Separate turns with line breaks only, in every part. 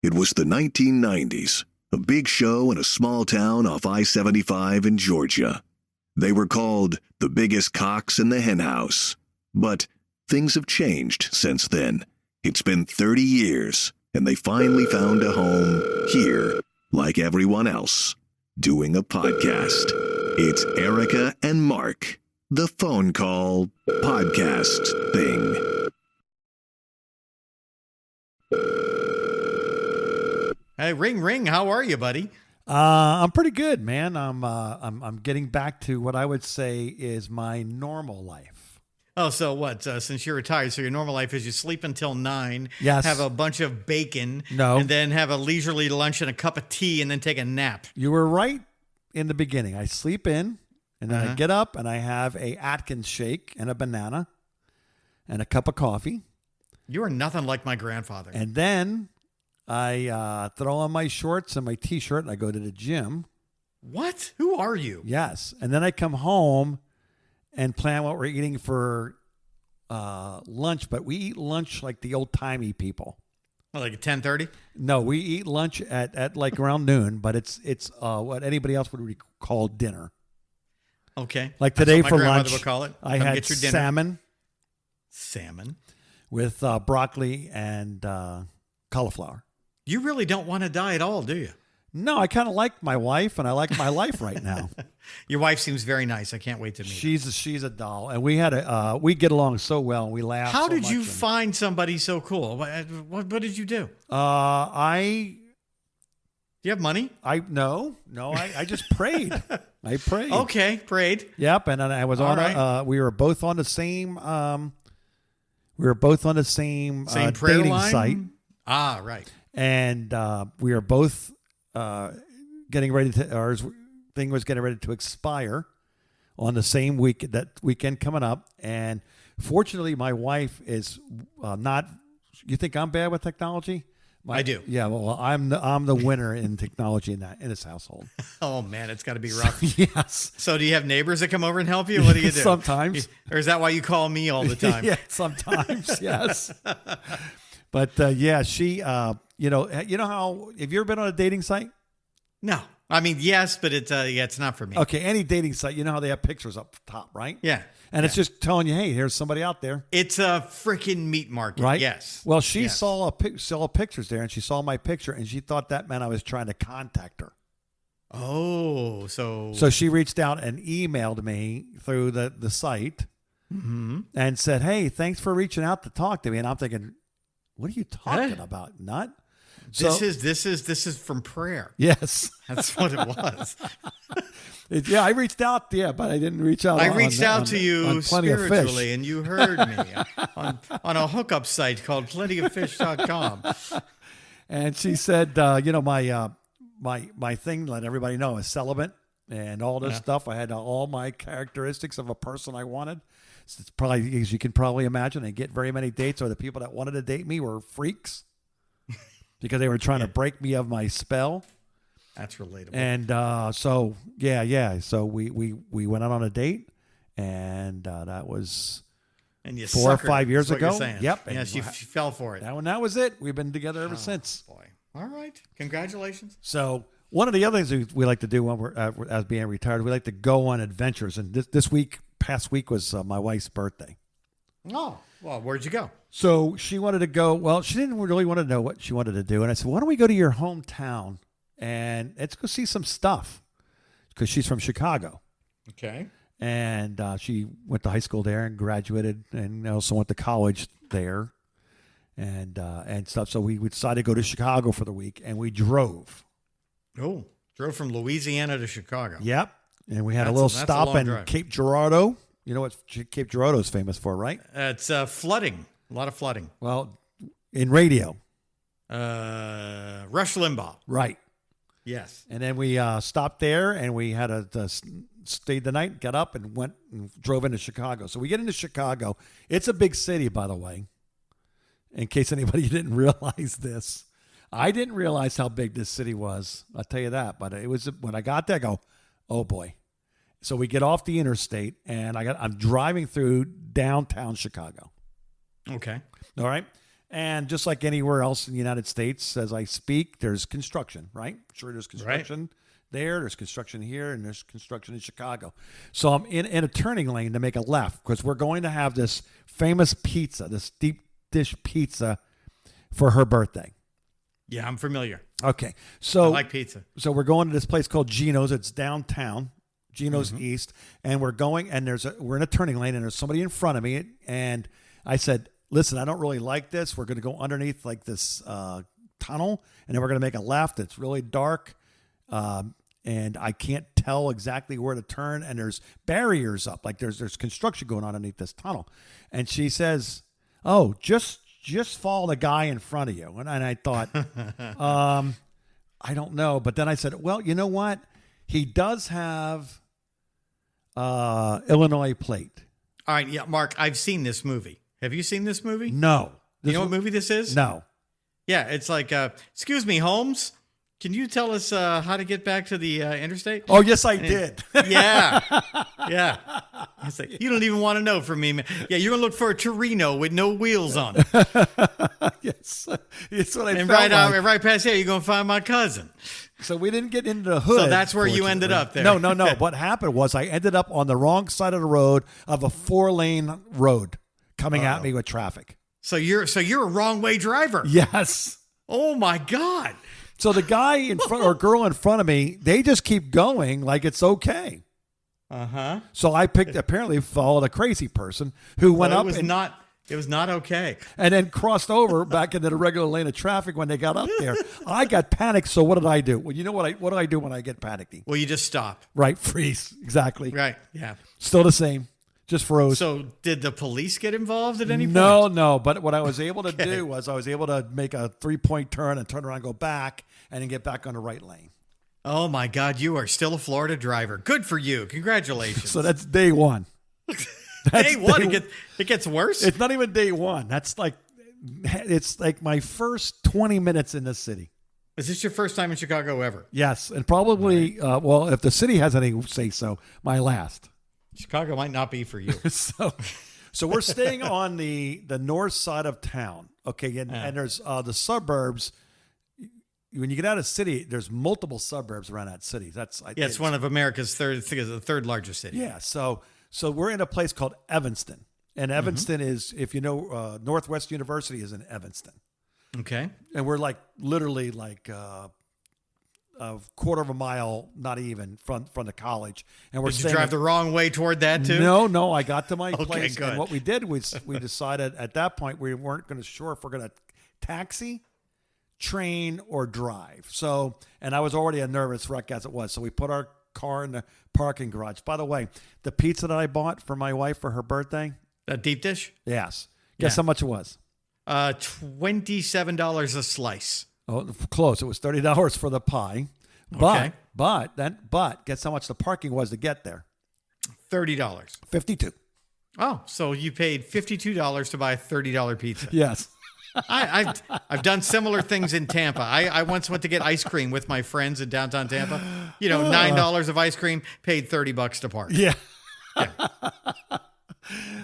It was the 1990s, a big show in a small town off I-75 in Georgia. They were called the biggest cocks in the henhouse. But things have changed since then. It's been 30 years, and they finally found a home here, like everyone else, doing a podcast. It's Erica and Mark, the phone call podcast thing.
Hey, ring. How are you, buddy?
I'm pretty good, man. I'm getting back to what I would say is my normal life.
Oh, so what? Since you're retired, so your normal life is you sleep until 9,
Yes.
have a bunch of bacon,
No.
and then have a leisurely lunch and a cup of tea, and then take a nap.
You were right in the beginning. I sleep in, and then I get up and I have a Atkins shake and a banana and a cup of coffee.
You are nothing like my grandfather.
And then I throw on my shorts and my T-shirt and I go to the gym.
What? Who are you?
Yes. And then I come home and plan what we're eating for lunch. But we eat lunch like the old-timey people.
Like at 10:30?
No, we eat lunch at like around noon, but it's what anybody else would call dinner.
Okay.
Like
That's
today
what
for
my grandmother
lunch,
would call it.
I
Come
had
get your dinner.
salmon
Salmon.
with broccoli and cauliflower.
You really don't want to die at all, do you?
No, I kind of like my wife, and I like my life right now.
Your wife seems very nice. I can't wait to meet her.
She's a doll, and we get along so well, and we laugh.
How
so
did
much,
you
and-
find somebody so cool? What did you do? Do
I
you have money?
no, I just prayed. I prayed.
Okay, prayed.
Yep, and then I was
All
on.
right.
We were both on the same. We were both on the same,
Same prayer
dating
line?
site,
Ah, right.
and we were both getting ready to. Our thing was getting ready to expire on the same week. That weekend coming up, and fortunately, my wife is not. You think I'm bad with technology?
I do.
Yeah, well, I'm the winner in technology in this household.
Oh man, it's got to be rough.
Yes.
So do you have neighbors that come over and help you? What do you do?
Sometimes.
Or is that why you call me all the time?
Yeah, sometimes, yes. But yeah, she, you know how, have you ever been on a dating site?
No. I mean, yes, but it's not for me.
Okay, any dating site, you know how they have pictures up top, right?
Yeah.
And it's just telling you, hey, here's somebody out there.
It's a freaking meat market.
Right?
Yes.
Well, she
Yes.
saw pictures there, and she saw my picture, and she thought that meant I was trying to contact her.
Oh, so
So she reached out and emailed me through the site and said, hey, thanks for reaching out to talk to me. And I'm thinking, what are you talking about? Nut?
this is from prayer.
Yes.
That's what it was.
Yeah, I reached out, but I didn't reach out.
I reached out to
on
you
Plenty of Fish.
spiritually, and you heard me on a hookup site called plentyoffish.com.
And she said, my thing, let everybody know, is celibate and all this stuff. I had all my characteristics of a person I wanted. So it's probably, as you can probably imagine, I get very many dates, or the people that wanted to date me were freaks because they were trying to break me of my spell.
That's relatable.
And so we went out on a date, and that was
And you
4 or
suckered,
5 years
is what you're
ago.
saying.
Yep.
Yes, you fell for it.
that was it. We've been together ever since.
Boy. All right. Congratulations.
So one of the other things we like to do when we're as being retired, we like to go on adventures. And past week was my wife's birthday.
Oh, well, where'd you go?
So she wanted to go. Well, she didn't really want to know what she wanted to do. And I said, why don't we go to your hometown and let's go see some stuff? Because she's from Chicago.
Okay.
And she went to high school there and graduated, and also went to college there, and stuff. So we decided to go to Chicago for the week, and we drove.
Oh, drove from Louisiana to Chicago.
Yep. And we had a
That's
little
a
stop
long
in
drive.
Cape Girardeau. You know what Cape Girardeau is famous for, right?
It's flooding. A lot of flooding.
Well, in radio.
Rush Limbaugh.
Right.
Yes.
And then we stopped there, and we had stayed the night, got up, and went and drove into Chicago. So we get into Chicago. It's a big city, by the way, in case anybody didn't realize this. I didn't realize how big this city was. I'll tell you that. But it was, when I got there, I go, oh boy. So we get off the interstate, and I'm driving through downtown Chicago.
Okay.
All right. And just like anywhere else in the United States, as I speak, there's construction, right? Sure, there's construction there's construction here, and there's construction in Chicago. So I'm in a turning lane to make a left because we're going to have this famous pizza, this deep dish pizza for her birthday.
Yeah, I'm familiar.
Okay. So
I like pizza.
So we're going to this place called Geno's. It's downtown, Geno's East, and we're going, and we're in a turning lane, and there's somebody in front of me, and I said, listen, I don't really like this. We're going to go underneath like this tunnel, and then we're going to make a left. It's really dark, and I can't tell exactly where to turn, and there's barriers up, like there's construction going on underneath this tunnel. And she says, oh, just follow the guy in front of you. And I thought, I don't know. But then I said, well, you know what? He does have Illinois plate.
All right, yeah, Mark, I've seen this movie. Have you seen this movie?
No.
You know what movie this is?
No.
Yeah, it's like, excuse me, Holmes, can you tell us how to get back to the interstate?
Oh, yes, I did.
Yeah. Yeah. It's like, you don't even want to know from me, man. Yeah, you're going to look for a Torino with no wheels on it.
Yes. It's what I
And
felt like.
right past here, you're going to find my cousin.
So we didn't get into the hood.
So that's where you ended up there.
No. What happened was I ended up on the wrong side of the road of a 4-lane road coming at me with traffic.
So you're a wrong way driver.
Yes.
Oh my God.
So the guy in front or girl in front of me, they just keep going like it's okay.
Uh-huh.
So I apparently followed a crazy person who went up
it was not okay.
and then crossed over back into the regular lane of traffic when they got up there. I got panicked. So what did I do? Well, you know what do I do when I get panicky?
Well, you just stop.
Right. Freeze. Exactly.
Right. Yeah.
Still the same. Just froze.
So did the police get involved at any point?
No. But what I was able to do was I was able to make a 3-point turn and turn around and go back and then get back on the right lane.
Oh my God, you are still a Florida driver. Good for you. Congratulations.
So that's day one.
Day one, it gets worse?
It's not even day one. It's like my first 20 minutes in the city.
Is this your first time in Chicago ever?
Yes. And probably, well, if the city has any say so, my last.
Chicago might not be for you.
So we're staying on the north side of town. Okay. And there's the suburbs. When you get out of the city, there's multiple suburbs around that city.
It's one of America's the third largest city.
Yeah. So we're in a place called Evanston. And Evanston is, if you know, Northwest University is in Evanston.
Okay.
And we're like literally like a quarter of a mile, not even from the college. And we're
Did you drive the wrong way toward that too?
No. I got to my
Okay,
place.
good.
And what we did was we decided at that point we weren't going to sure if we're going to taxi, train, or drive. So, and I was already a nervous wreck as it was. So we put our car in the parking garage. By the way, the pizza that I bought for my wife for her birthday.
A deep dish?
Yes. Guess how much it was?
$27 a slice.
Oh, close. It was $30 for the pie.
Okay.
But guess how much the parking was to get there?
$30.
$52.
Oh, so you paid $52 to buy a $30 pizza.
Yes.
I've done similar things in Tampa. I once went to get ice cream with my friends in downtown Tampa. You know, $9 of ice cream, paid $30 to park.
Yeah.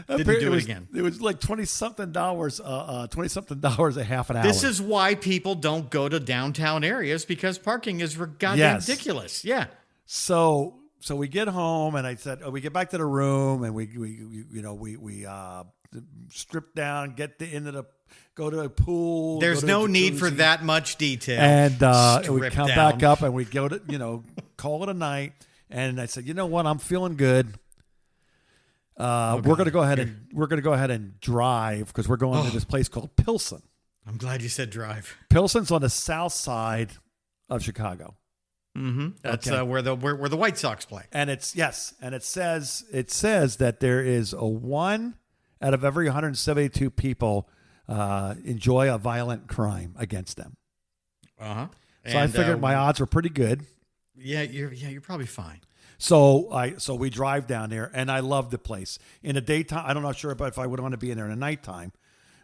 Didn't do it again.
It was like $20-something a half an hour.
This is why people don't go to downtown areas, because parking is goddamn ridiculous. Yeah.
So we get home, and I said, we get back to the room, and we strip down, go to a pool.
There's no need for that much detail.
And we come
down.
back up, and we go to call it a night. And I said, you know what? I'm feeling good. We're going to go ahead and drive because we're going to this place called Pilsen.
I'm glad you said drive.
Pilsen's on the south side of Chicago.
Mm-hmm. That's where the White Sox play.
And it says that there is a 1 out of every 172 people enjoy a violent crime against them.
Uh-huh.
So I figured my odds were pretty good.
Yeah, you're probably fine.
So we drive down there, and I love the place. In the daytime, I'm not sure if I would want to be in there in the nighttime,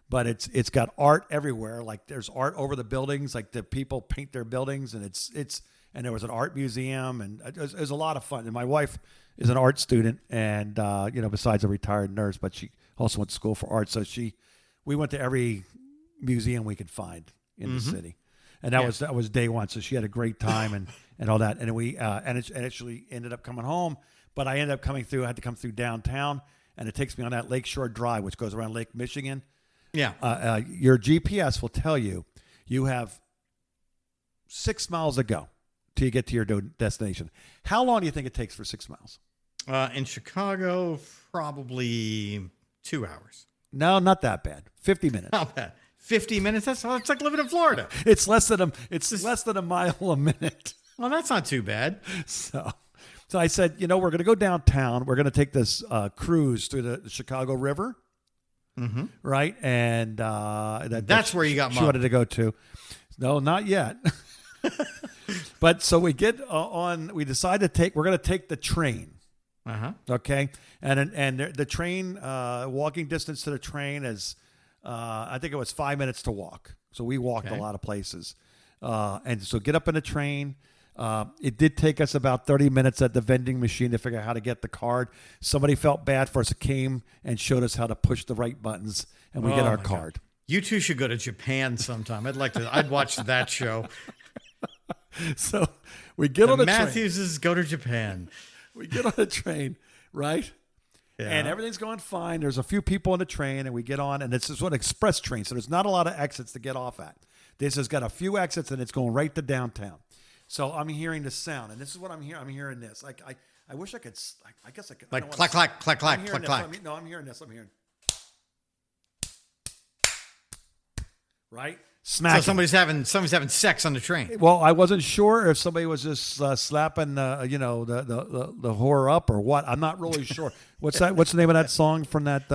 but it's got art everywhere. Like there's art over the buildings, like the people paint their buildings, and and there was an art museum, and it was a lot of fun. And my wife is an art student, and besides a retired nurse, but she also went to school for art. So we went to every museum we could find in the city. And that was day one. So she had a great time and all that. And we and it actually ended up coming home. But I ended up coming through. I had to come through downtown, and it takes me on that Lakeshore Drive, which goes around Lake Michigan.
Yeah.
Your GPS will tell you have 6 miles to go till you get to your destination. How long do you think it takes for 6 miles?
In Chicago, probably 2 hours.
No, not that bad. 50 minutes.
Not bad. 50 minutes? It's like living in Florida.
It's less than a mile a minute.
Well, that's not too bad.
So I said, we're going to go downtown. We're going to take this cruise through the Chicago River.
Mm-hmm.
Right. And
that's where you got
she
mugged.
wanted to go to. No, not yet. But so we get we decide we're going to take the train.
Uh-huh.
Okay. And the train, walking distance to the train is, I think it was 5 minutes to walk. So we walked a lot of places. And so get up in the train. It did take us about 30 minutes at the vending machine to figure out how to get the card. Somebody felt bad for us. It came and showed us how to push the right buttons, and we get our card.
God. You two should go to Japan sometime. I'd watch that show.
So we get on the train.
Matthewses go to Japan.
We get on the train, right?
Yeah.
And everything's going fine. There's a few people on the train, and we get on, and this is an express train, so there's not a lot of exits to get off at. This has got a few exits, and it's going right to downtown. So I'm hearing the sound, and this is what I'm hearing. I'm hearing this. I wish I could. I guess I could.
Like clack, clack, clack, clack, clack, clack.
No, I'm hearing this. I'm hearing. Right? Smacking.
So somebody's having sex on the train.
Well, I wasn't sure if somebody was just slapping, the whore up or what. I'm not really sure. What's that? What's the name of that song from that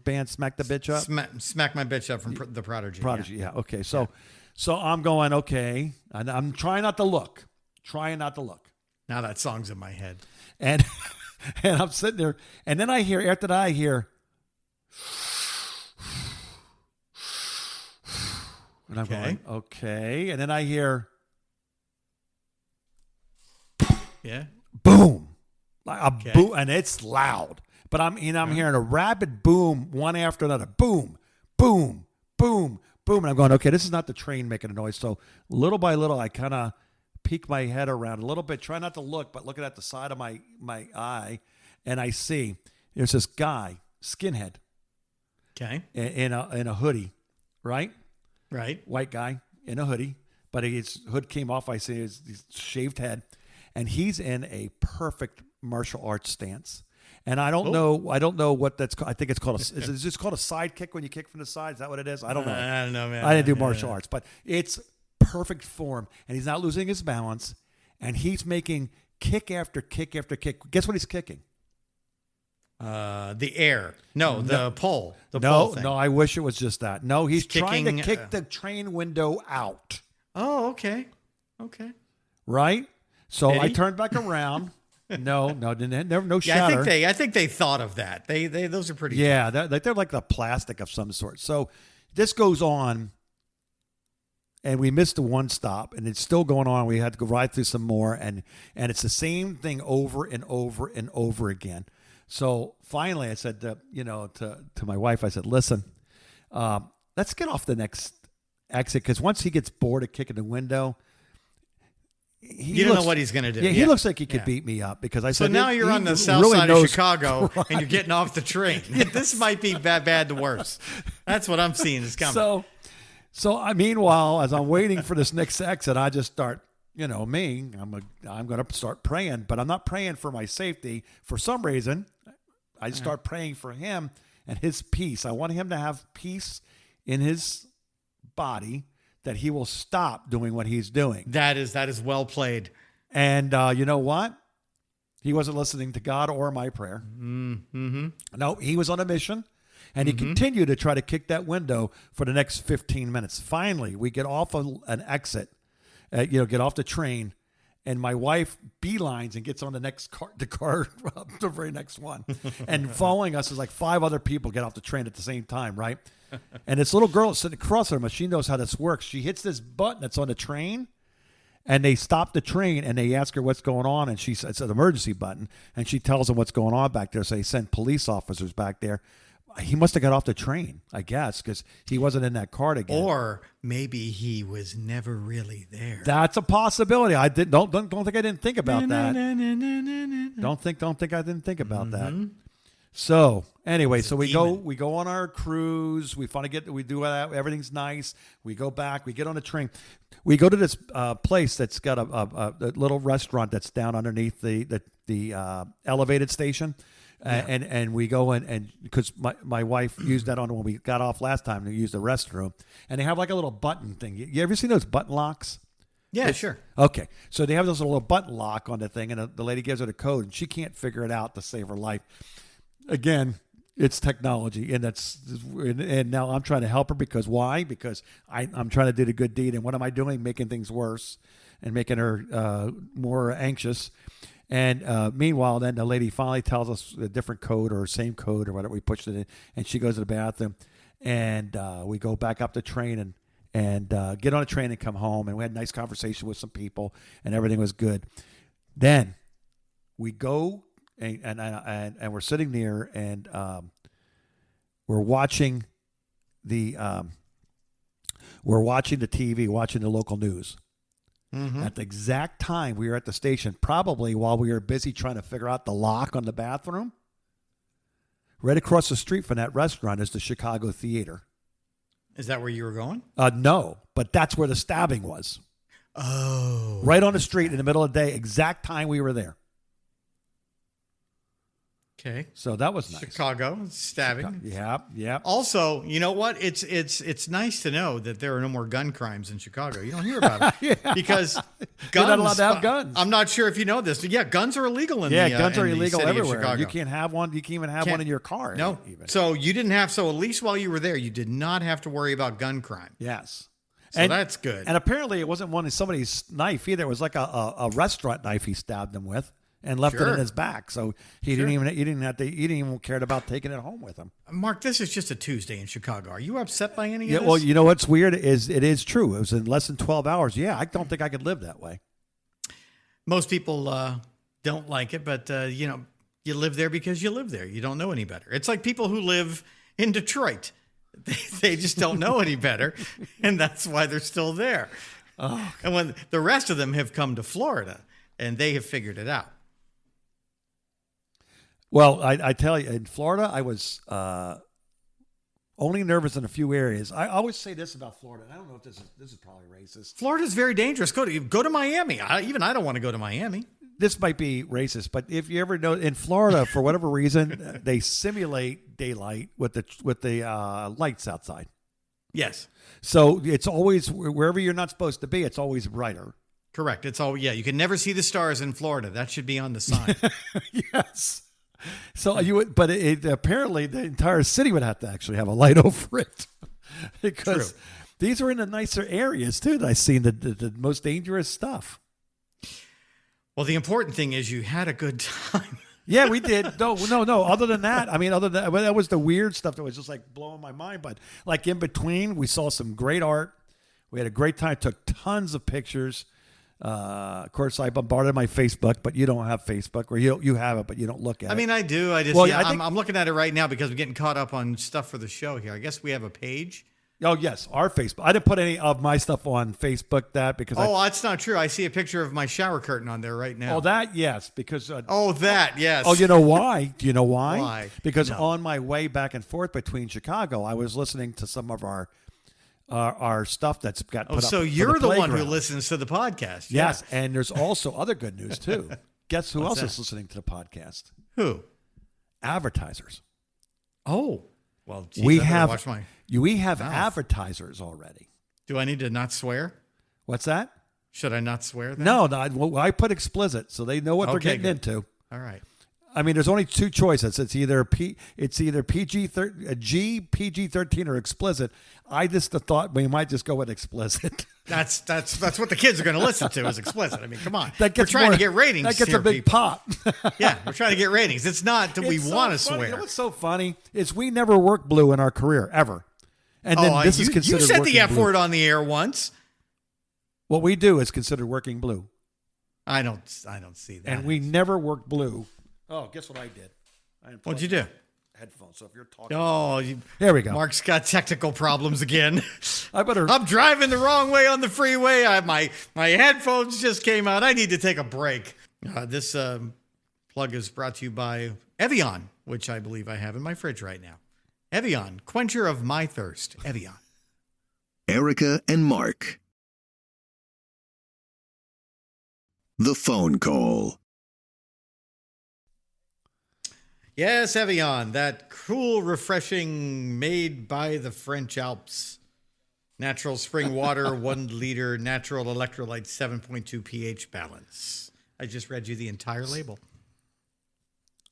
band, Smack the Bitch Up?
Smack My Bitch Up from the Prodigy.
Prodigy, yeah. Okay, so I'm going, okay. And I'm trying not to look.
Now that song's in my head.
And and I'm sitting there, and then after that I hear, and I'm going, okay. And then I hear, boom, like a boom, and it's loud. But I'm hearing a rapid boom, one after another, boom, boom, boom, boom, and I'm going, okay, this is not the train making a noise. So little by little, I kind of peek my head around a little bit, try not to look, but looking at the side of my eye, and I see there's this guy, skinhead, in a hoodie, right?
Right.
White guy in a hoodie, but his hood came off. I see his shaved head, and he's in a perfect martial arts stance. And I don't know what that's called. I think it's called is it just called a side kick when you kick from the side? Is that what it is? I don't know.
I don't know, man.
I didn't do martial arts, but it's perfect form, and he's not losing his balance, and he's making kick after kick after kick. Guess what he's kicking?
The air. No, the pole. The
no,
pole thing.
no. I wish it was just that. No, he's trying to
kicking,
kick the train window out.
Oh, okay. Okay.
Right. So
Did
I
he?
turned back around. No, didn't. No
Yeah,
shatter.
I think they thought of that. They those are pretty.
Yeah, they're like the plastic of some sort. So this goes on, and we missed the one stop, and it's still going on. We had to go ride through some more, and it's the same thing over and over and over again. So finally, I said, to my wife, I said, listen, let's get off the next exit, because once he gets bored of kicking the window,
you don't know what he's going to do.
Yeah, he looks like he could beat me up, because I said.
So now you're on the south side of Chicago, and you're getting off the train. Yes. This might be bad to worse. That's what I'm seeing is coming.
So meanwhile, as I'm waiting for this next exit, I just start. I'm going to start praying, but I'm not praying for my safety. For some reason, I start praying for him and his peace. I want him to have peace in his body, that he will stop doing what he's doing.
That is well played.
And you know what? He wasn't listening to God or my prayer.
Mm-hmm.
No, he was on a mission, and he continued to try to kick that window for the next 15 minutes. Finally, we get off an exit. Get off the train, and my wife beelines and gets on the next car, the very next one. And following us is like 5 other people get off the train at the same time, right? And this little girl is sitting across from us. She knows how this works. She hits this button that's on the train, and they stop the train, and they ask her what's going on, and it's an emergency button, and she tells them what's going on back there. So they send police officers back there. He must have got off the train, I guess, because he wasn't in that cart again.
Or maybe he was never really there.
That's a possibility. I did don't think I didn't think about that. Don't think I didn't think about that. So anyway,
It's a
so we
demon.
go on our cruise. We do that. Everything's nice. We go back. We get on a train. We go to this place that's got a little restaurant that's down underneath the elevated station. And we go in, and because my wife used that on when we got off last time to use the restroom, and they have like a little button thing. You ever seen those button locks?
Yeah, sure.
Okay, so they have this little button lock on the thing, and the lady gives her the code, and she can't figure it out to save her life. Again, it's technology, and now I'm trying to help her because why? Because I'm trying to do the good deed, and what am I doing? Making things worse and making her more anxious. And meanwhile, then the lady finally tells us a different code or same code or whatever. We pushed it in, and she goes to the bathroom, and we go back up the train and get on a train and come home. And we had a nice conversation with some people, and everything was good. Then we go and we're sitting there, and we're watching the TV, watching the local news. At the exact time we were at the station, probably while we were busy trying to figure out the lock on the bathroom, right across the street from that restaurant is the Chicago Theater.
Is that where you were going?
No, but that's where the stabbing was.
Oh.
Right on the street in the middle of the day, exact time we were there.
Okay.
So that was nice.
Chicago stabbing.
Yeah.
Also, you know what? It's nice to know that there are no more gun crimes in Chicago. You don't hear about it because guns.
You're not allowed to have guns.
I'm not sure if you know this. Yeah, guns are illegal in
guns are
in the
illegal
city of
everywhere.
Chicago.
You can't have one. You can't even have one in your car.
No.
Even.
So you didn't have. So at least while you were there, you did not have to worry about gun crime.
Yes.
So that's good.
And apparently it wasn't one of somebody's knife either. It was like a restaurant knife he stabbed him with and left it in his back. So he didn't even care about taking it home with him.
Mark, this is just a Tuesday in Chicago. Are you upset by any of
Yeah,
this?
well, you know what's weird is it is true. It was in less than 12 hours. Yeah, I don't think I could live that way.
Most people don't like it, but you live there because you live there. You don't know any better. It's like people who live in Detroit. They just don't know any better, and that's why they're still there. Oh. And when the rest of them have come to Florida, and they have figured it out.
Well, I tell you, in Florida, I was only nervous in a few areas. I always say this about Florida, and I don't know if this is probably racist.
Florida's very dangerous. Go to Miami. I don't want to go to Miami.
This might be racist, but if you ever know, in Florida, for whatever reason, they simulate daylight with the lights outside.
Yes,
so it's always wherever you're not supposed to be. It's always brighter.
correct. It's all you can never see the stars in Florida. That should be on the sign.
Yes. So apparently the entire city would have to actually have a light over it because these are in the nicer areas too. That I've seen the most dangerous stuff.
Well, the important thing is you had a good time.
Yeah, we did. No. Other than that, that was the weird stuff that was just like blowing my mind. But like in between, we saw some great art. We had a great time. Took tons of pictures. Of course, I bombarded my Facebook, but you don't have Facebook, or you have it, but you don't look at it.
I mean, I do. I'm looking at it right now because I'm getting caught up on stuff for the show here. I guess we have a page.
Oh, yes, our Facebook. I didn't put any of my stuff on Facebook because
that's not true. I see a picture of my shower curtain on there right now.
Oh, that, yes, because...
yes.
Oh, you know why? Do you know why?
Why?
Because
No.
on my way back and forth between Chicago, I was listening to some of our stuff that's got put up.
So
for
you're the one who
playground.
listens to the podcast.
Yes, and there's also other good news, too. Guess who else
that?
is listening to the podcast?
Who?
Advertisers.
Oh. Well, geez,
We
I better
have
watch my...
mouth. Advertisers already.
Do I need to not swear?
What's that?
Should I not swear then?
No, I put explicit, so they know what they're getting
good.
into.
All right.
I mean, there's only two choices. It's either PG-13 or explicit. I just thought we might just go with explicit.
That's what the kids are going to listen to is explicit. I mean, come on.
That
We're
gets
trying
more-
to get ratings.
That gets
here,
a big
people.
pop.
Yeah, we're trying to get ratings. It's not that we
It's so
want to
funny.
swear.
You know what's so funny is we never worked blue in our career ever, and then this is
you
considered.
said the
working
F
blue.
word on the air once.
What we do is considered working blue,
I don't see that.
and we never worked blue. Oh, guess what I did?
What'd you do?
headphones. So if you're talking,
Oh,
there we go.
Mark's got technical problems again.
I better.
I'm driving the wrong way on the freeway. My headphones just came out. I need to take a break. This plug is brought to you by Evian, which I believe I have in my fridge right now. Evian, quencher of my thirst. Evian.
Erica and Mark. The phone call.
Yes, Evian, that cool, refreshing, made by the French Alps. Natural spring water, 1 liter, natural electrolyte, 7.2 pH balance. I just read you the entire label.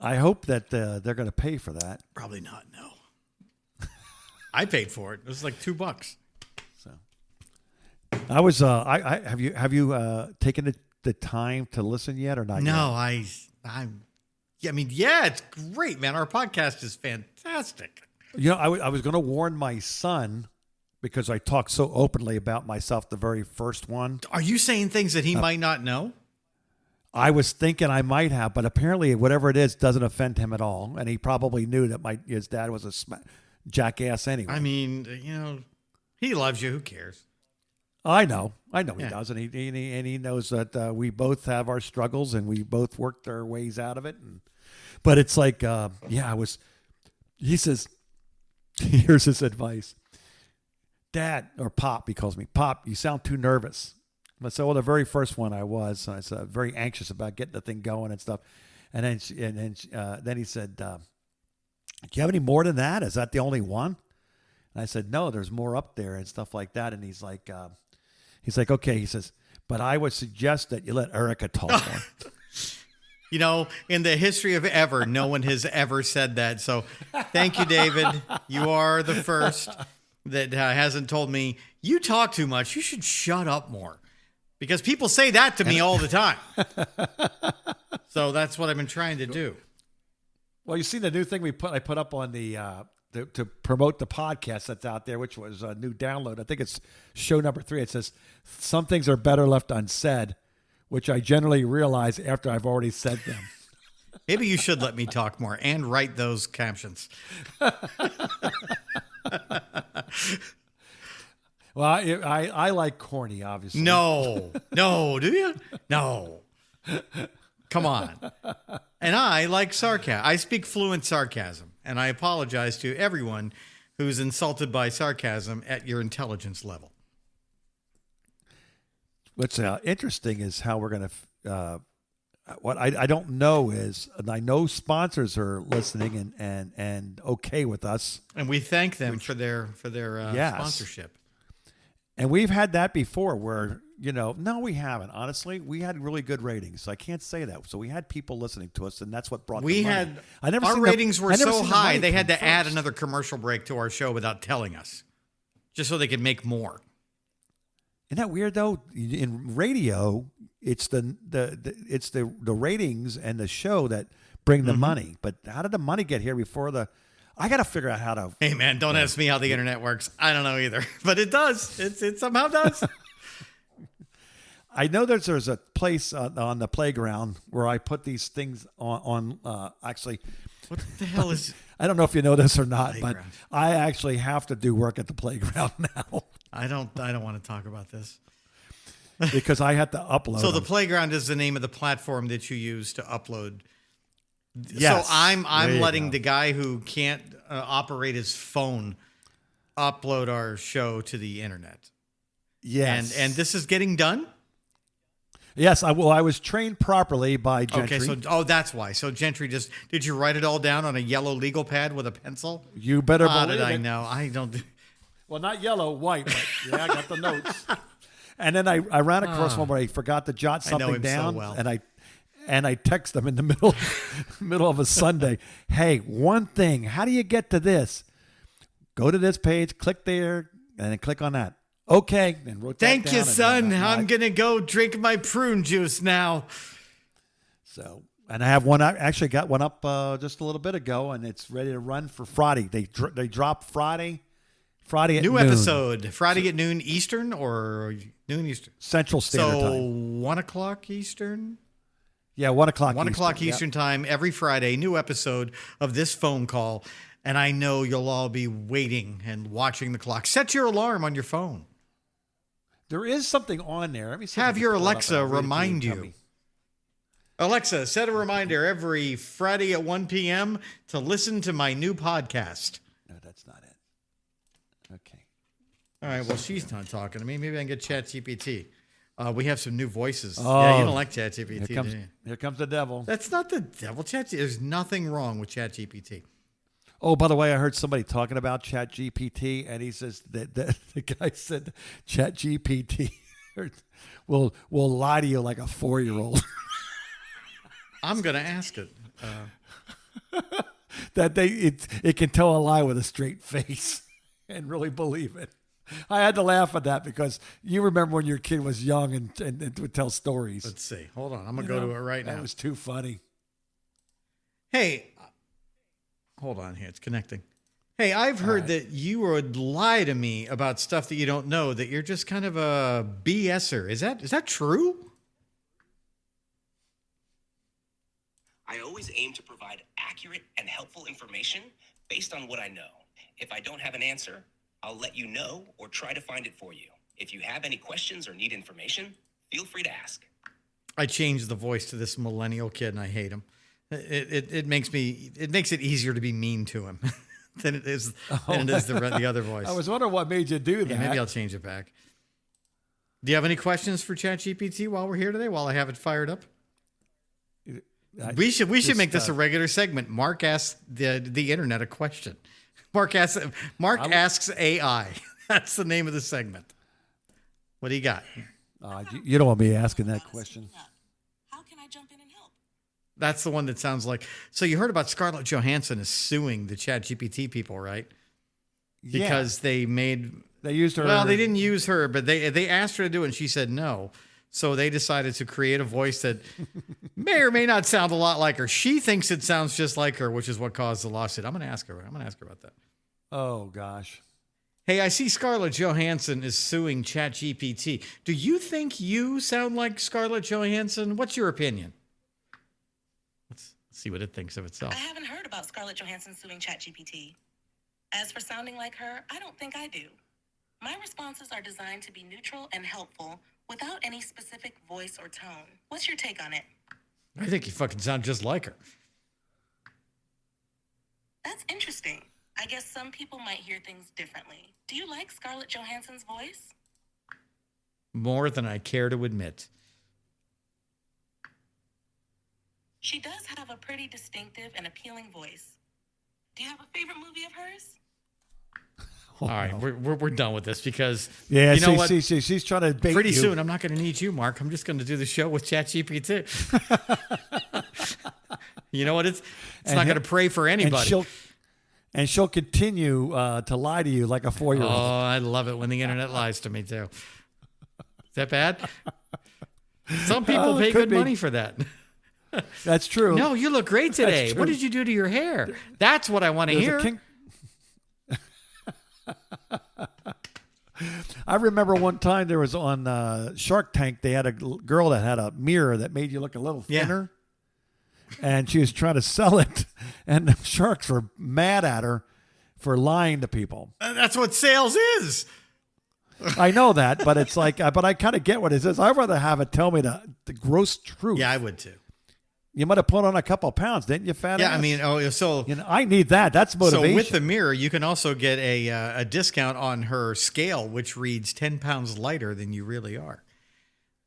I hope that they're going to pay for that.
Probably not, no. I paid for it. It was like $2.
So, I was. Have you taken the time to listen yet or not?
No,
yet?
Yeah, it's great, man. Our podcast is fantastic.
You know, I was going to warn my son because I talked so openly about myself the very first one.
Are you saying things that he might not know?
I was thinking I might have, but apparently whatever it is doesn't offend him at all, and he probably knew that his dad was a jackass anyway.
I mean, he loves you. Who cares?
I know he
Yeah.
does, and he knows that we both have our struggles and we both worked our ways out of it. But it's like, he says, here's his advice. Dad, or Pop, he calls me, Pop, you sound too nervous. I said, well, the very first one I was very anxious about getting the thing going and stuff. And then he said, do you have any more than that? Is that the only one? And I said, no, there's more up there and stuff like that. And he's like, okay. He says, but I would suggest that you let Erica talk more.
In the history of ever, no one has ever said that. So thank you, David. You are the first that hasn't told me, you talk too much. You should shut up more. Because people say that to me all the time. So that's what I've been trying to do.
Well, you see the new thing I put up on the to promote the podcast that's out there, which was a new download. I think it's show number 3. It says some things are better left unsaid, which I generally realize after I've already said them.
Maybe you should let me talk more and write those captions.
Well, I like corny, obviously.
No, do you? No. Come on. And I like sarcasm. I speak fluent sarcasm, and I apologize to everyone who's insulted by sarcasm at your intelligence level.
What's interesting is how we're going to. What I don't know is, and I know sponsors are listening and okay with us,
and we thank them for their
yes.
sponsorship.
And we've had that before where, no, we haven't. Honestly, we had really good ratings. So I can't say that. So we had people listening to us, and that's what brought the money.
Our ratings were so high, they had to add another commercial break to our show without telling us, just so they could make more.
Isn't that weird, though? In radio, it's the ratings and the show that bring the money. But how did the money get here before the... I got to figure out how to...
Hey, man, don't ask me how the internet works. I don't know either. But it does. It somehow does.
I know there's a place on the playground where I put these things on actually...
What the hell is...
I don't know if you know this or not,
Playground.
but I actually have to do work at the playground now.
I don't want to talk about this.
Because I had to upload
So the
them.
playground is the name of the platform that you use to upload.
Yes.
So I'm
There you
letting
go.
the guy who can't operate his phone upload our show to the internet.
Yes.
And this is getting done?
Yes, I was trained properly by Gentry.
Okay, that's why. So Gentry did you write it all down on a yellow legal pad with a pencil?
You better
How
believe
did I
it.
know? I don't.
Well, not yellow, white. But yeah, I got the notes. And then I ran across one where I forgot to jot
I know
something
him so
down,
well.
and I text them in the middle of a Sunday. Hey, one thing. How do you get to this? Go to this page, click there, and then click on that. Okay, and wrote that
Thank
down,
you,
and
son.
then
I'm going to go drink my prune juice now.
So, and I have one. I actually got one up just a little bit ago, and it's ready to run for Friday. They drop Friday at
New
noon,
episode. Friday at noon Eastern or noon Eastern?
Central Standard
So
Time.
1 o'clock Eastern?
Yeah, 1 o'clock
1 o'clock
Yep.
Eastern time every Friday, new episode of this phone call. And I know you'll all be waiting and watching the clock. Set your alarm on your phone.
There is something on there. Let me see if I
Have
can
your
pull it up and
Alexa
I'll read it to
remind
and tell
you.
me.
Alexa, set a reminder every Friday at 1 p.m. to listen to my new podcast.
No, that's not it. Okay.
All right, well, she's not talking to me. Maybe I can get ChatGPT. We have some new voices. Yeah,
Oh.
you don't like ChatGPT, do you?
Here comes the devil.
That's not the devil. There's nothing wrong with ChatGPT.
Oh, by the way, I heard somebody talking about ChatGPT, and he says that the guy said ChatGPT will lie to you like a 4-year-old.
I'm going to ask it.
That it can tell a lie with a straight face and really believe it. I had to laugh at that because you remember when your kid was young and would tell stories.
Let's see. Hold on. I'm going to go to it right now.
That was too funny.
Hey, hold on here. It's connecting. Hey, I've heard that you would lie to me about stuff that you don't know, that you're just kind of a BSer. Is that true?
I always aim to provide accurate and helpful information based on what I know. If I don't have an answer, I'll let you know or try to find it for you. If you have any questions or need information, feel free to ask.
I changed the voice to this millennial kid, and I hate him. It makes it easier to be mean to him than it is the other voice.
I was wondering what made you do that.
Yeah, maybe I'll change it back. Do you have any questions for ChatGPT while we're here today? While I have it fired up, we should make this a regular segment. Mark asks the internet a question. Mark asks AI. That's the name of the segment. What do you got?
You don't want me asking that question.
How can I jump in and help?
That's the one that sounds like. So you heard about Scarlett Johansson is suing the ChatGPT people, right? Because they
used her.
Well, they didn't use her, but they asked her to do it, and she said no. So they decided to create a voice that may or may not sound a lot like her. She thinks it sounds just like her, which is what caused the lawsuit. I'm going to ask her about that.
Oh gosh.
Hey, I see Scarlett Johansson is suing ChatGPT. Do you think you sound like Scarlett Johansson? What's your opinion? Let's see what it thinks of itself.
I haven't heard about Scarlett Johansson suing ChatGPT. As for sounding like her, I don't think I do. My responses are designed to be neutral and helpful without any specific voice or tone. What's your take on it?
I think you fucking sound just like her.
That's interesting. I guess some people might hear things differently. Do you like Scarlett Johansson's voice?
More than I care to admit.
She does have a pretty distinctive and appealing voice. Do you have a favorite movie of hers?
All right, we're done with this because
Yeah,
you know what?
she's trying to bait
Pretty
you.
soon, I'm not going to need you, Mark. I'm just going to do the show with ChatGPT. You know what? It's not going to pray for anybody.
And she'll continue to lie to you like a 4-year-old.
Oh, I love it when the internet lies to me too. Is that bad? Some people pay
could
good
be.
money for that.
That's true.
No, you look great today.
true.
What did you do to your hair? That's what I want to
There's
hear.
a king- I remember one time there was on Shark Tank, they had a girl that had a mirror that made you look a little
Yeah.
thinner. And she was trying to sell it. And the sharks were mad at her for lying to people.
That's what sales is.
I know that, but it's like, but I kind of get what it says. I'd rather have it tell me the gross truth.
Yeah, I would too.
You might have put on a couple of pounds, didn't you, fat
Yeah,
ass?
I mean, so
I need that. That's motivation.
So with the mirror, you can also get a discount on her scale, which reads 10 pounds lighter than you really are.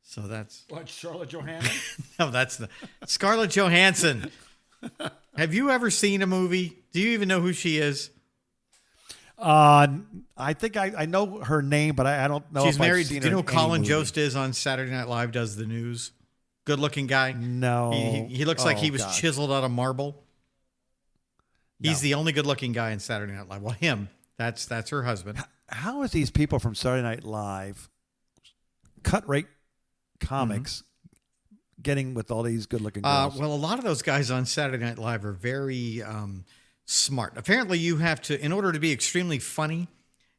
So that's
What, Scarlett Johansson?
no, that's the Scarlett Johansson. Have you ever seen a movie? Do you even know who she is?
I think I know her name, but I don't know.
She's
if I've
married.
seen
Do you
her
know
in
who
any
Colin
movie.
Jost is on Saturday Night Live? Does the news? Good-looking guy.
No,
He looks like he
Oh,
was
God.
chiseled out of marble. He's
No.
the only good-looking guy in Saturday Night Live. Well, him. That's her husband.
How is these people from Saturday Night Live, cut rate comics, getting with all these good-looking girls?
Well, a lot of those guys on Saturday Night Live are very smart. Apparently, you have to, in order to be extremely funny,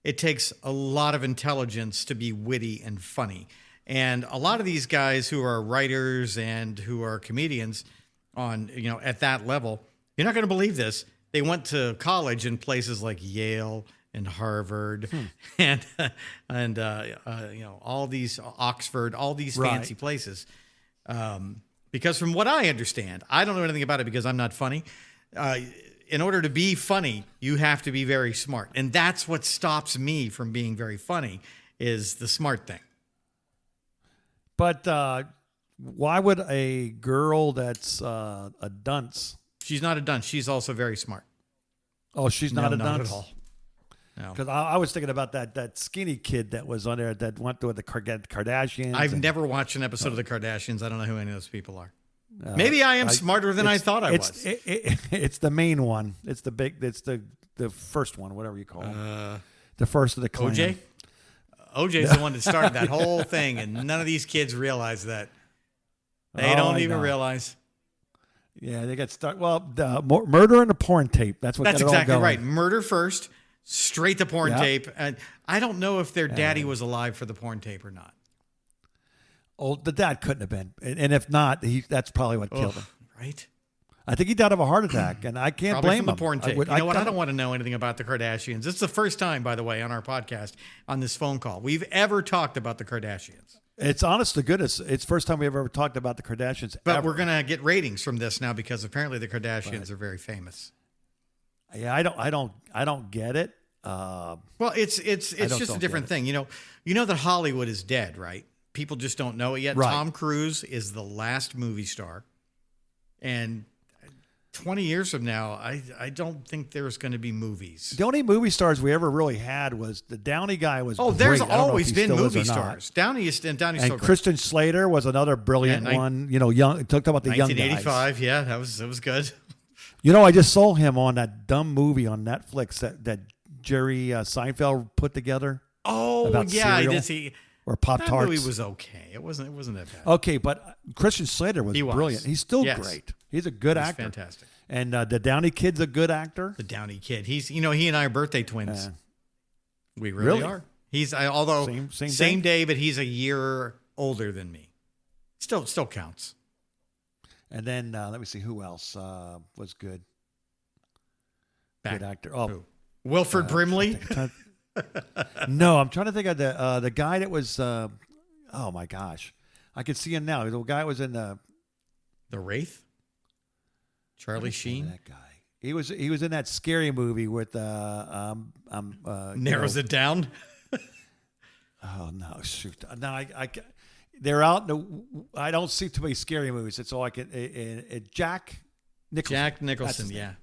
it takes a lot of intelligence to be witty and funny. And a lot of these guys who are writers and who are comedians on, at that level, you're not going to believe this. They went to college in places like Yale and Harvard and all these Oxford, all these fancy places. Because from what I understand, I don't know anything about it because I'm not funny. In order to be funny, you have to be very smart. And that's what stops me from being very funny is the smart thing.
But why would a girl that's a dunce?
She's not a dunce. She's also very smart.
Oh, she's not a
not
dunce?
at all. No.
Because I was thinking about that skinny kid that was on there that went to the Kardashians.
I've never watched an episode of the Kardashians. I don't know who any of those people are. Maybe I am smarter than I thought I was.
It's the main one. It's the big. It's the first one, whatever you call it. The first of the clan.
OJ? OJ's the one that started that whole thing, and none of these kids realize that. They don't even realize.
Yeah, they got stuck. Well, the murder and the porn tape. That's what.
That's
got it all
exactly
going.
right. Murder first, straight to porn tape. And I don't know if their daddy was alive for the porn tape or not.
Oh, the dad couldn't have been, and if not, that's probably what killed him.
Right?
I think he died of a heart attack, and I can't
Probably
blame
from the
him.
porn tape.
I
I don't want to know anything about the Kardashians. It's the first time, by the way, on our podcast, on this phone call, we've ever talked about the Kardashians.
It's honest to goodness. It's the first time we've ever talked about the Kardashians.
But
ever.
we're going to get ratings from this now because apparently the Kardashians are very famous.
Yeah, I don't get it.
Well, it's just a different thing. You know that Hollywood is dead, right? People just don't know it yet.
Right.
Tom Cruise is the last movie star. And 20 years from now, I don't think there's going to be movies.
The only movie stars we ever really had was the Downey guy was.
Oh, there's
great. I don't know if
always
he
been
still is
movie
or not.
stars. Downey's still great.
Christian Slater was another brilliant
Yeah,
one. Young. Talked about the young guys.
1985, yeah, that was good.
I just saw him on that dumb movie on Netflix that Jerry Seinfeld put together.
Oh,
About
yeah, I
cereal
did see.
or Pop
That
Tarts.
movie was okay. It wasn't that bad.
Okay, but Christian Slater was
He was.
brilliant. He's still
Yes.
great. He's a good
He's
actor.
fantastic.
And the Downey kid's a good actor.
The Downey kid. He's he and I are birthday twins.
Uh,
We really
really?
are. He's although
Same
day, but he's a year older than me. Still counts.
And then let me see who else was good.
Back.
Good actor. Oh,
Who? Wilford Brimley.
No, I'm trying to think of the guy that was. Oh my gosh, I can see him now. The guy was in the.
The Wraith. Charlie Sheen.
That guy. He was in that scary movie with
Narrows it down.
Oh no! Shoot! No, I they're out. I don't see too many scary movies. It's all I can. Jack Nicholson.
Jack Nicholson.
That's his
Yeah.
name.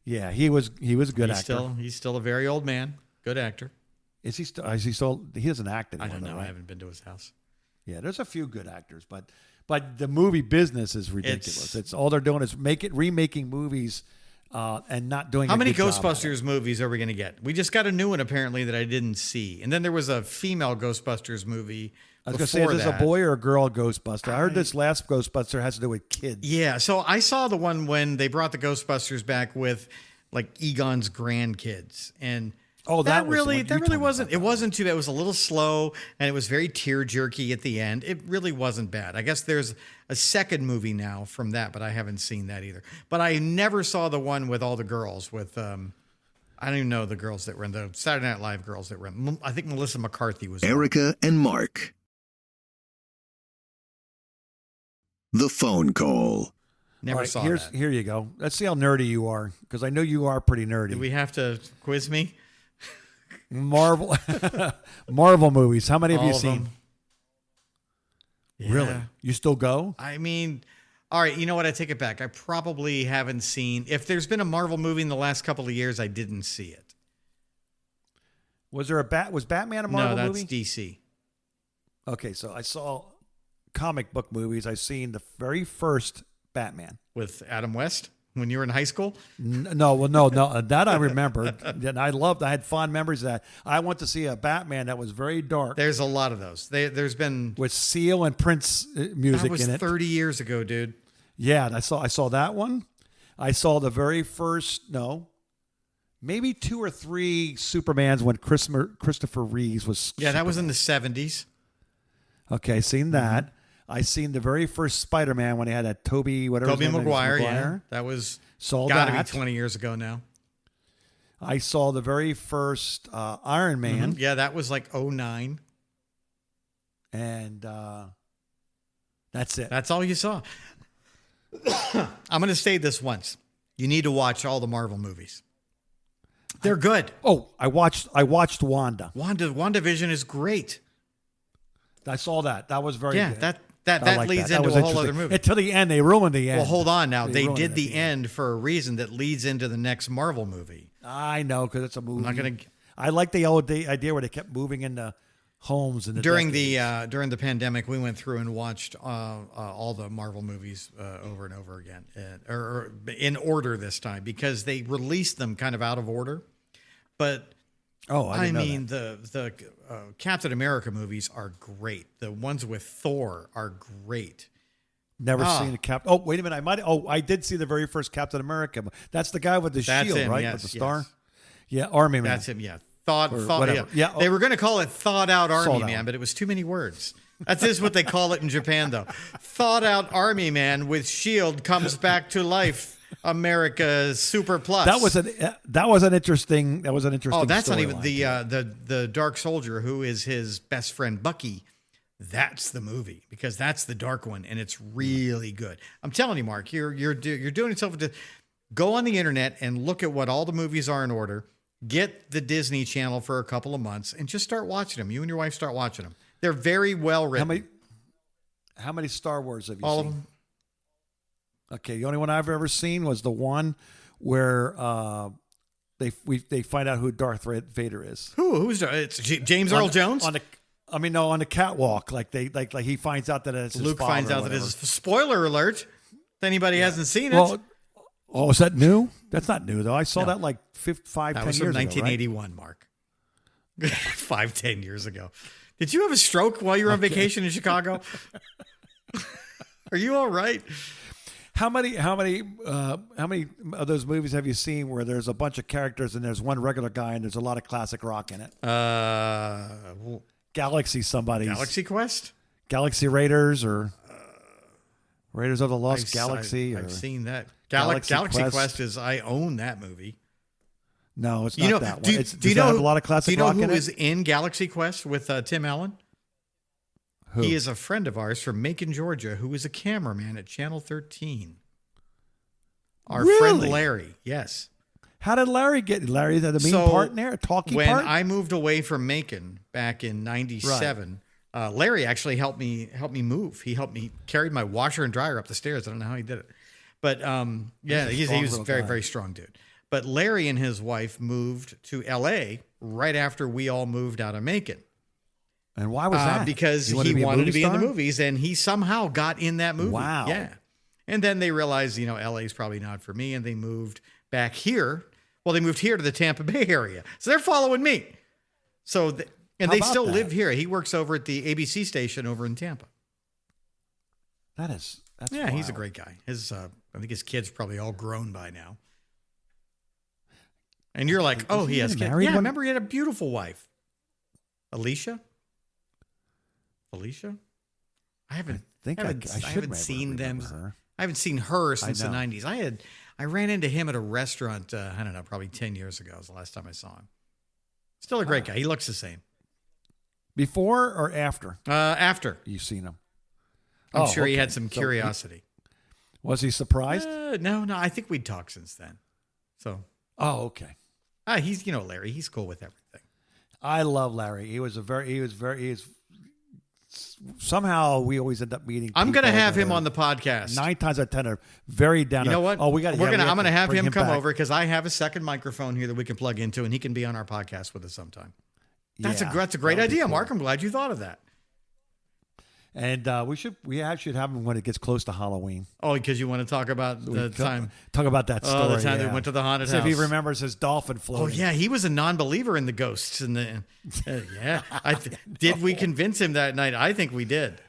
Yeah, he was a good actor.
He's still a very old man. Good actor.
Is he still? Is he still? He doesn't act
I
anymore.
don't know.
though,
I
right?
haven't been to his house.
Yeah, there's a few good actors, but the movie business is ridiculous. It's all they're doing is remaking movies, and not doing.
How
a
many
good job at it.
Ghostbusters movies are we going to get? We just got a new one apparently that I didn't see, and then there was a female Ghostbusters movie.
I was going to say,
before
is this
that.
a boy or a girl Ghostbuster? I heard this last Ghostbuster has to do with kids.
Yeah, so I saw the one when they brought the Ghostbusters back with like Egon's grandkids, and
that was the one you told me
wasn't.
about.
It wasn't too bad. It was a little slow, and it was very tear jerky at the end. It really wasn't bad. I guess there's a second movie now from that, but I haven't seen that either. But I never saw the one with all the girls with. I don't even know the girls that were in the Saturday Night Live girls that were in. I think Melissa McCarthy was.
Erica and Mark. The phone call.
Never
All right,
saw that.
Here you go. Let's see how nerdy you are, because I know you are pretty nerdy.
Did we have to quiz me?
Marvel movies. How many have
All
you
of
seen?
them.
Really?
Yeah.
You still go?
I mean, all right, you know what? I take it back. I probably haven't seen. If there's been a Marvel movie in the last couple of years, I didn't see it.
Was Batman a Marvel
no, that's
movie?
DC.
Okay, so I saw comic book movies. I've seen the very first Batman.
With Adam West when you were in high school.
No, that I remember. And I had fond memories of that. I went to see a Batman that was very dark
There's a lot of those. There's been
with Seal and Prince
that
music
was
in it.
30 years ago, dude.
Yeah, and I saw that one. I saw the very first, maybe 2 or 3 Supermans when Christopher Reeves was.
Yeah, that was in
Superman.
the 70s.
Okay, seen that. I seen the very first Spider-Man when he had that Tobey
Tobey Maguire, yeah. That was
Saw
got to
that.
be 20 years ago now.
I saw the very first Iron Man,
Yeah, that was like '09.
and that's it.
That's all you saw. I'm going to say this once. You need to watch all the Marvel movies. They're good.
Oh, I watched Wanda.
WandaVision is great.
I saw that. That was very
Yeah,
good.
that
I like
leads
That
into
was
a whole other
interesting.
movie.
Until the end, they ruined the end.
Well, hold on now. They
ruined it
did
at
the end for a reason that leads into the next Marvel movie.
I know, because it's a movie.
I'm not going to.
I like the old idea where they kept moving into homes and
During the pandemic, we went through and watched all the Marvel movies over and over again, or in order this time, because they released them kind of out of order. But
I didn't know
mean, the Captain America movies are great. The ones with Thor are great.
Never seen a Cap. Oh, wait a minute. I did see the very first Captain America. That's the guy with the
That's
shield,
him,
right?
yes,
With the star.
yes.
Yeah, Army Man.
That's him. Yeah, thought.
whatever.
Yeah.
Yeah.
They were going to call it Thought Out Army
Sold Out.
Man, but it was too many words. That is what they call it in Japan, though. Thought Out Army Man with shield comes back to life. America's Super Plus.
That was an interesting.
Oh, that's not even
storyline.
the Dark Soldier, who is his best friend Bucky. That's the movie, because that's the dark one, and it's really good. I'm telling you, Mark, you're doing yourself a go on the internet and look at what all the movies are in order. Get the Disney Channel for a couple of months and just start watching them. You and your wife start watching them. They're very well written.
How many Star Wars have you
All
seen?
of them.
Okay, the only one I've ever seen was the one where they find out who Darth Vader is.
Who's it's James Earl Jones?
on the catwalk, like he finds out that it's his
Luke
father
finds
or
out that
whatever.
it's spoiler alert. If anybody hasn't seen it,
Well, is that new? That's not new though. I saw that like 10
that was
years
from
ago.
1981, Mark. 10 years ago. Did you have a stroke while you were on vacation in Chicago? Are you all right?
How many of those movies have you seen where there's a bunch of characters and there's one regular guy and there's a lot of classic rock in it? Galaxy somebody's.
Galaxy Quest?
Galaxy Raiders or Raiders of the Lost Galaxy.
I've
or
seen that.
Galaxy
Galaxy
Quest.
Quest is, I own that movie.
No, it's not that one.
Do
Does
you
that
know
have a lot of classic rock
who
in it?
is in Galaxy Quest with Tim Allen?
Who?
He is a friend of ours from Macon, Georgia, who is a cameraman at Channel 13. Our friend
Really?
Larry, yes.
How did Larry get Larry the main
So,
part in there? A talking
when
part?
I moved away from Macon back in '97, Larry actually helped me move. He helped me carry my washer and dryer up the stairs. I don't know how he did it, but yeah,
He's a
he was
strong
a very
little guy.
very strong dude. But Larry and his wife moved to L.A. right after we all moved out of Macon.
And why was that?
Because he
be a
wanted to
movie
be in the
star?
movies, and he somehow got in that movie.
Wow.
Yeah. And then they realized, LA is probably not for me, and they moved back here. Well, they moved here to the Tampa Bay area, so they're following me. So,
How
they
about
still
that?
live here. He works over at the ABC station over in Tampa.
That's
Yeah, he's a
wild.
great guy. I think his kids probably all grown by now. And you're like, oh, he has kids.
married
Yeah,
one?
remember he had a beautiful wife, Alicia. I haven't seen them.
Her.
I haven't seen her since
I
the
know.
90s. I ran into him at a restaurant, I don't know, probably 10 years ago was the last time I saw him. Still a great guy. He looks the same.
Before or after
After.
you've seen him?
I'm
Oh,
sure he
okay.
had some
So
curiosity.
Was he surprised?
No, I think we'd talked since then. So,
Oh, okay.
he's, Larry, he's cool with everything.
I love Larry. Somehow we always end up meeting.
I'm going to
people
have
that
him
are
on the podcast.
9 times out of 10 are very down.
You know what?
Oh, we got.
I'm going to have
bring
him come
back.
over because I have a second microphone here that we can plug into, and he can be on our podcast with us sometime. That's a great
that would be
idea,
cool.
Mark. I'm glad you thought of that.
And we should have him when it gets close to Halloween.
Oh, because you want to talk about the time.
Talk about that story.
Oh, the time
yeah.
that we went to the haunted
See
house.
if he remembers his dolphin
Oh
floating.
yeah, he was a non-believer in the ghosts. And yeah, did we convince him that night? I think we did.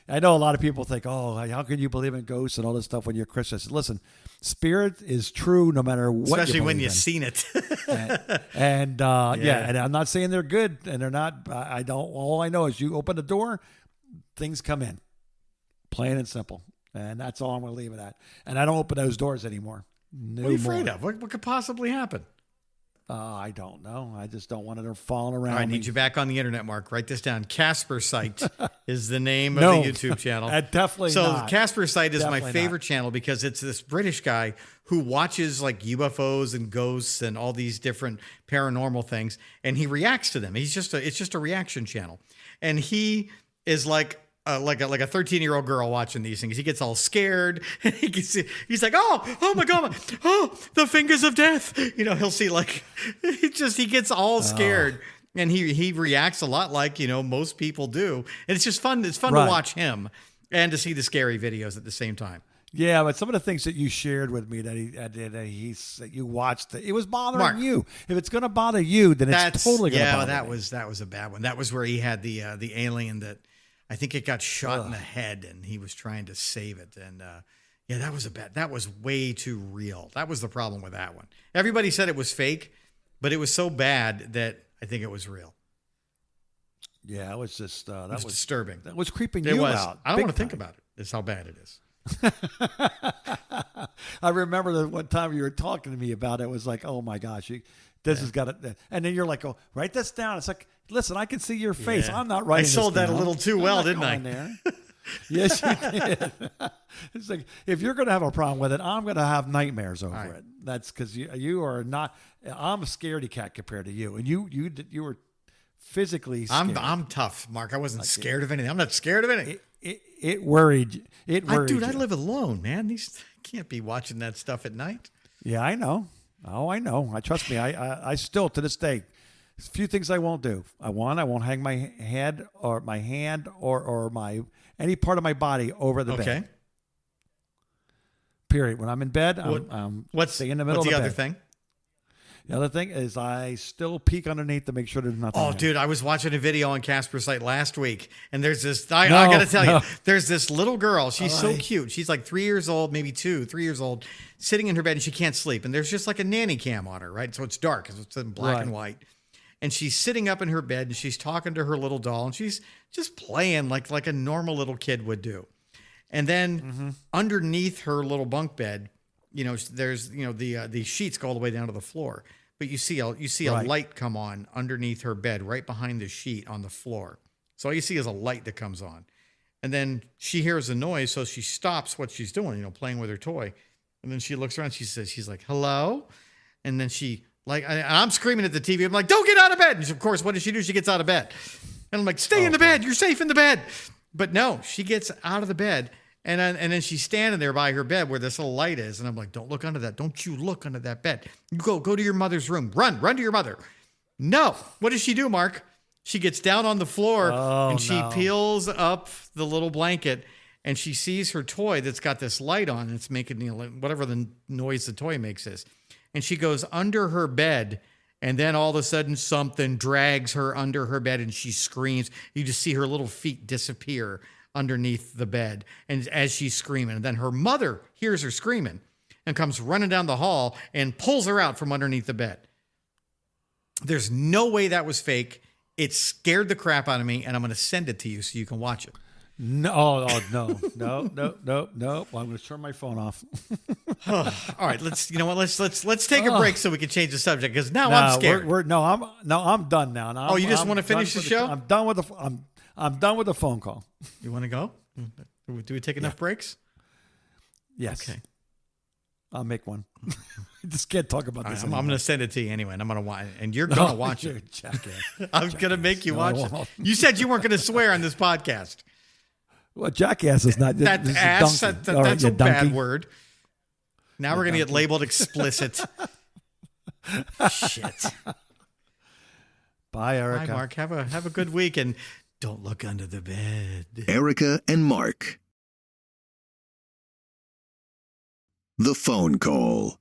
I know a lot of people think, oh, how can you believe in ghosts and all this stuff when you're Christian? I said, listen, spirit is true no matter what.
Especially when
believe
you've
in.
seen it.
And and I'm not saying they're good and they're not. I don't. All I know is you open the door, things come in, plain and simple, and that's all I'm going to leave it at. And I don't open those doors anymore. No
What are you
more.
afraid of? What could possibly happen?
I don't know. I just don't want it falling around.
All right, I
me.
need you back on the internet, Mark. Write this down. Casper Site is the name of
No,
the YouTube channel.
definitely
So
not.
Casper Site is
Definitely
my
not.
favorite channel because it's this British guy who watches like UFOs and ghosts and all these different paranormal things, and he reacts to them. It's just a reaction channel, and he is like a 13-year-old girl watching these things. He gets all scared. And he's like, oh my God, oh, the fingers of death. You know, he'll see like he gets all scared. And he reacts a lot like, most people do. And it's just fun. It's fun
Right.
to watch him and to see the scary videos at the same time.
Yeah, but some of the things that you shared with me that you watched, it was bothering
Mark.
you. If it's going to bother you, then it's totally going to bother
that
me.
was a bad one. That was where he had the alien that I think it got shot in the head and he was trying to save it. And that was way too real. That was the problem with that one. Everybody said it was fake, but it was so bad that I think it was real.
Yeah, it was just
It was
was
disturbing.
that was creeping
It
you
was.
out.
I don't
big
want to think
time.
about it. That's how bad it is.
I remember the one time you were talking to me about it. It was like, oh my gosh, this has got it. And then you're like, oh, write this down. It's like, listen, I can see your face.
Yeah.
I'm not writing.
I sold
this
that a
down.
little too
I'm
well,
not
didn't I?
going there. Yes, you did. It's like, if you're going to have a problem with it, I'm going to have nightmares over
right.
it. That's because you are not. I'm a scaredy cat compared to you, and you were physically scared.
I'm tough, Mark. I wasn't scared of anything. I'm not scared of anything.
It worried. It worried.
Dude, I
you.
live alone, man. I can't be watching that stuff at night.
Yeah, I know. Oh, I know. Trust me. I still to this day, there's a few things I won't do. I won't hang my head or my hand or my any part of my body over the
Okay.
bed. Period. When I'm in bed, I'm staying in the middle
what's
of
the
the
other
bed.
thing?
The other thing is I still peek underneath to make sure there's nothing.
Oh,
there.
dude, I was watching a video on Casper's Site last week, and there's this. I
No,
got to tell
no.
you, there's this little girl. She's so
Alright.
cute. She's like 3 years old, maybe 3 years old, sitting in her bed, and she can't sleep. And there's just like a nanny cam on her, right? So it's dark, it's in black and white. And she's sitting up in her bed, and she's talking to her little doll, and she's just playing like a normal little kid would do. And then underneath her little bunk bed, there's the sheets go all the way down to the floor. But you see a
Right.
light come on underneath her bed, right behind the sheet on the floor. So all you see is a light that comes on. And then she hears a noise, so she stops what she's doing, playing with her toy. And then she looks around, she's like, hello? And then I'm screaming at the TV. I'm like, don't get out of bed. And of course, what does she do? She gets out of bed. And I'm like, stay in the bed. You're safe in the bed. But no, she gets out of the bed. And then she's standing there by her bed where this little light is. And I'm like, don't look under that. Don't you look under that bed. You go to your mother's room. Run to your mother. No. What does she do, Mark? She gets down on the floor and she peels up the little blanket and she sees her toy that's got this light on. And it's making whatever the noise the toy makes is. And she goes under her bed. And then all of a sudden something drags her under her bed and she screams. You just see her little feet disappear underneath the bed and as she's screaming. And then her mother hears her screaming and comes running down the hall and pulls her out from underneath the bed. There's no way that was fake. It scared the crap out of me, and I'm going to send it to you so you can watch it.
No, no. Well, I'm going to turn my phone off.
All right, let's take a break so we can change the subject because now I'm scared.
I'm done now.
You just
I'm
want to
done
finish the
with
show?
I'm done with I'm done with the phone call.
You want to go? Do we take enough breaks?
Yes.
Okay.
I'll make one. I just can't talk about
All
this.
right, I'm
anymore.
going to send it to you anyway, and I'm going to watch, and you're going to watch
You're a
it.
jackass.
I'm going to make you
No, I
watch it.
won't.
You said you weren't going to swear on this podcast.
Well, jackass is not.
That
this is
ass,
donkey. All right,
that's
you
a bad
donkey.
word. Now we're going to get labeled explicit. Shit.
Bye,
Hi,
Erica.
Mark. Have a good week, and don't look under the bed.
Erica and Mark. The phone call.